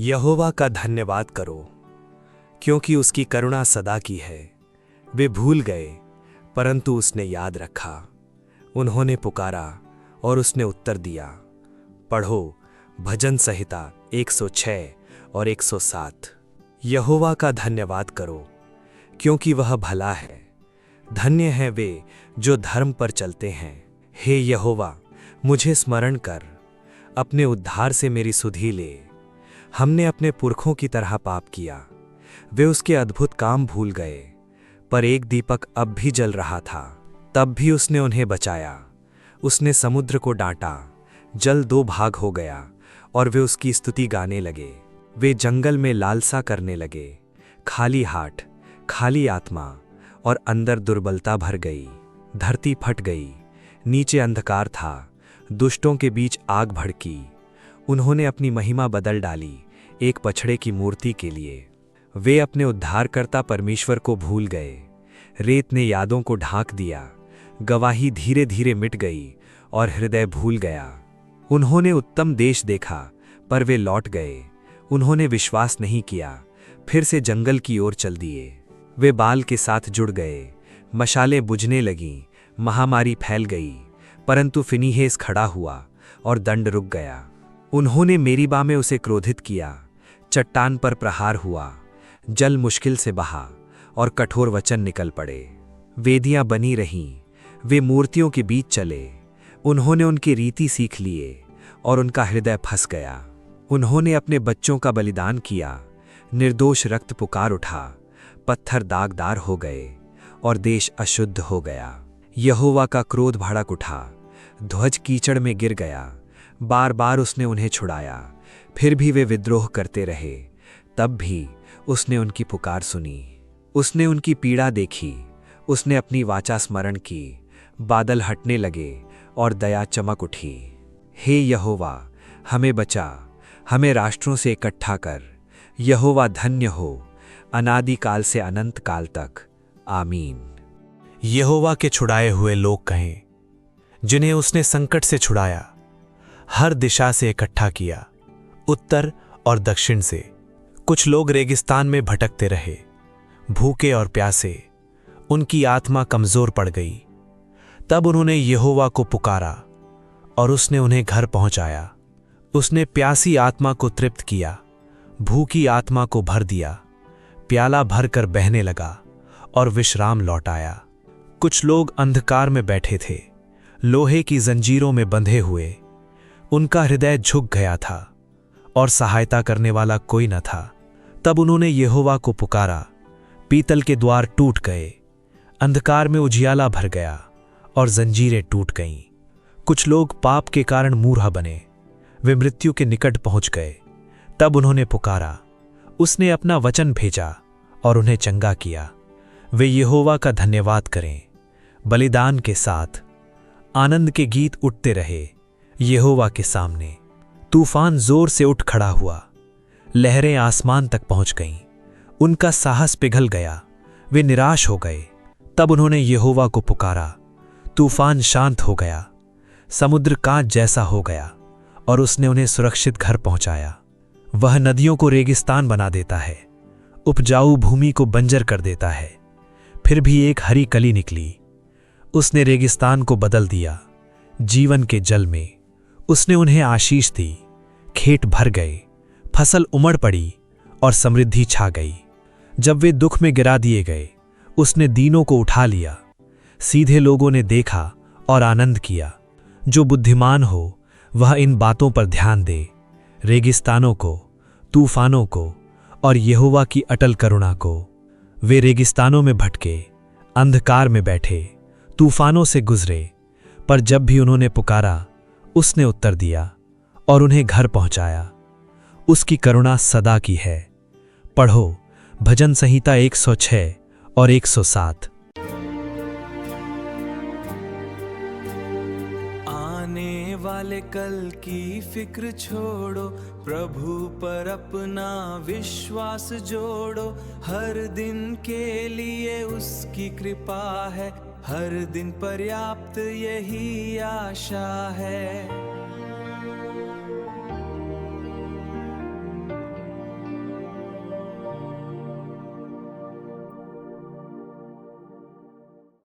यहोवा का धन्यवाद करो, क्योंकि उसकी करुणा सदा की है। वे भूल गए, परंतु उसने याद रखा। उन्होंने पुकारा और उसने उत्तर दिया। पढ़ो भजन संहिता 106 और 107। यहोवा का धन्यवाद करो, क्योंकि वह भला है। धन्य हैं वे जो धर्म पर चलते हैं। हे यहोवा, मुझे स्मरण कर, अपने उद्धार से मेरी सुधि ले। हमने अपने पुरखों की तरह पाप किया। वे उसके अद्भुत काम भूल गए, पर एक दीपक अब भी जल रहा था, तब भी उसने उन्हें बचाया। उसने समुद्र को डांटा, जल 2 भाग हो गया और वे उसकी स्तुति गाने लगे। वे जंगल में लालसा करने लगे, खाली हाथ, खाली आत्मा, और अंदर दुर्बलता भर गई। धरती फट गई, नीचे अंधकार था, दुष्टों के बीच आग भड़की। उन्होंने अपनी महिमा बदल डाली एक बछड़े की मूर्ति के लिए। वे अपने उद्धारकर्ता परमेश्वर को भूल गए। रेत ने यादों को ढांक दिया, गवाही धीरे धीरे मिट गई और हृदय भूल गया। उन्होंने उत्तम देश देखा, पर वे लौट गए। उन्होंने विश्वास नहीं किया, फिर से जंगल की ओर चल दिए। वे बाल के साथ जुड़ गए, मशालें बुझने लगीं, महामारी फैल गई, परंतु फिनीहेस खड़ा हुआ और दंड रुक गया। उन्होंने मेरीबा में उसे क्रोधित किया, चट्टान पर प्रहार हुआ, जल मुश्किल से बहा और कठोर वचन निकल पड़े। वेदियां बनी रहीं, वे मूर्तियों के बीच चले। उन्होंने उनकी रीति सीख लिए और उनका हृदय फंस गया। उन्होंने अपने बच्चों का बलिदान किया, निर्दोष रक्त पुकार उठा, पत्थर दागदार हो गए और देश अशुद्ध हो गया। यहोवा का क्रोध भड़क उठा, ध्वज कीचड़ में गिर गया। बार बार उसने उन्हें छुड़ाया, फिर भी वे विद्रोह करते रहे। तब भी उसने उनकी पुकार सुनी, उसने उनकी पीड़ा देखी, उसने अपनी वाचा स्मरण की। बादल हटने लगे और दया चमक उठी। हे यहोवा, हमें बचा, हमें राष्ट्रों से इकट्ठा कर। यहोवा धन्य हो, अनादि काल से अनंत काल तक। आमीन। यहोवा के छुड़ाए हुए लोग कहें, जिन्हें उसने संकट से छुड़ाया, हर दिशा से इकट्ठा किया, उत्तर और दक्षिण से। कुछ लोग रेगिस्तान में भटकते रहे, भूखे और प्यासे, उनकी आत्मा कमजोर पड़ गई। तब उन्होंने यहोवा को पुकारा और उसने उन्हें घर पहुंचाया। उसने प्यासी आत्मा को तृप्त किया, भूखी आत्मा को भर दिया। प्याला भरकर बहने लगा और विश्राम लौट आया। कुछ लोग अंधकार में बैठे थे, लोहे की जंजीरों में बंधे हुए। उनका हृदय झुक गया था और सहायता करने वाला कोई न था। तब उन्होंने यहोवा को पुकारा, पीतल के द्वार टूट गए, अंधकार में उजियाला भर गया और जंजीरें टूट गईं। कुछ लोग पाप के कारण मूर्हा बने, वे मृत्यु के निकट पहुंच गए। तब उन्होंने पुकारा, उसने अपना वचन भेजा और उन्हें चंगा किया। वे यहोवा का धन्यवाद करें, बलिदान के साथ आनंद के गीत उठते रहे यहोवा के सामने। तूफान जोर से उठ खड़ा हुआ, लहरें आसमान तक पहुंच गईं। उनका साहस पिघल गया, वे निराश हो गए। तब उन्होंने यहोवा को पुकारा, तूफान शांत हो गया, समुद्र कांच जैसा हो गया और उसने उन्हें सुरक्षित घर पहुंचाया। वह नदियों को रेगिस्तान बना देता है, उपजाऊ भूमि को बंजर कर देता है। फिर भी एक हरी कली निकली। उसने रेगिस्तान को बदल दिया जीवन के जल में। उसने उन्हें आशीष दी, खेत भर गए, फसल उमड़ पड़ी और समृद्धि छा गई। जब वे दुख में गिरा दिए गए, उसने दीनों को उठा लिया। सीधे लोगों ने देखा और आनंद किया। जो बुद्धिमान हो वह इन बातों पर ध्यान दे, रेगिस्तानों को, तूफानों को और यहोवा की अटल करुणा को। वे रेगिस्तानों में भटके, अंधकार में बैठे, तूफानों से गुजरे, पर जब भी उन्होंने पुकारा, उसने उत्तर दिया और उन्हें घर पहुंचाया। उसकी करुणा सदा की है। पढ़ो भजन संहिता 106 और 107। आने वाले कल की फिक्र छोड़ो, प्रभु पर अपना विश्वास जोड़ो। हर दिन के लिए उसकी कृपा है, हर दिन पर्याप्त यही आशा है।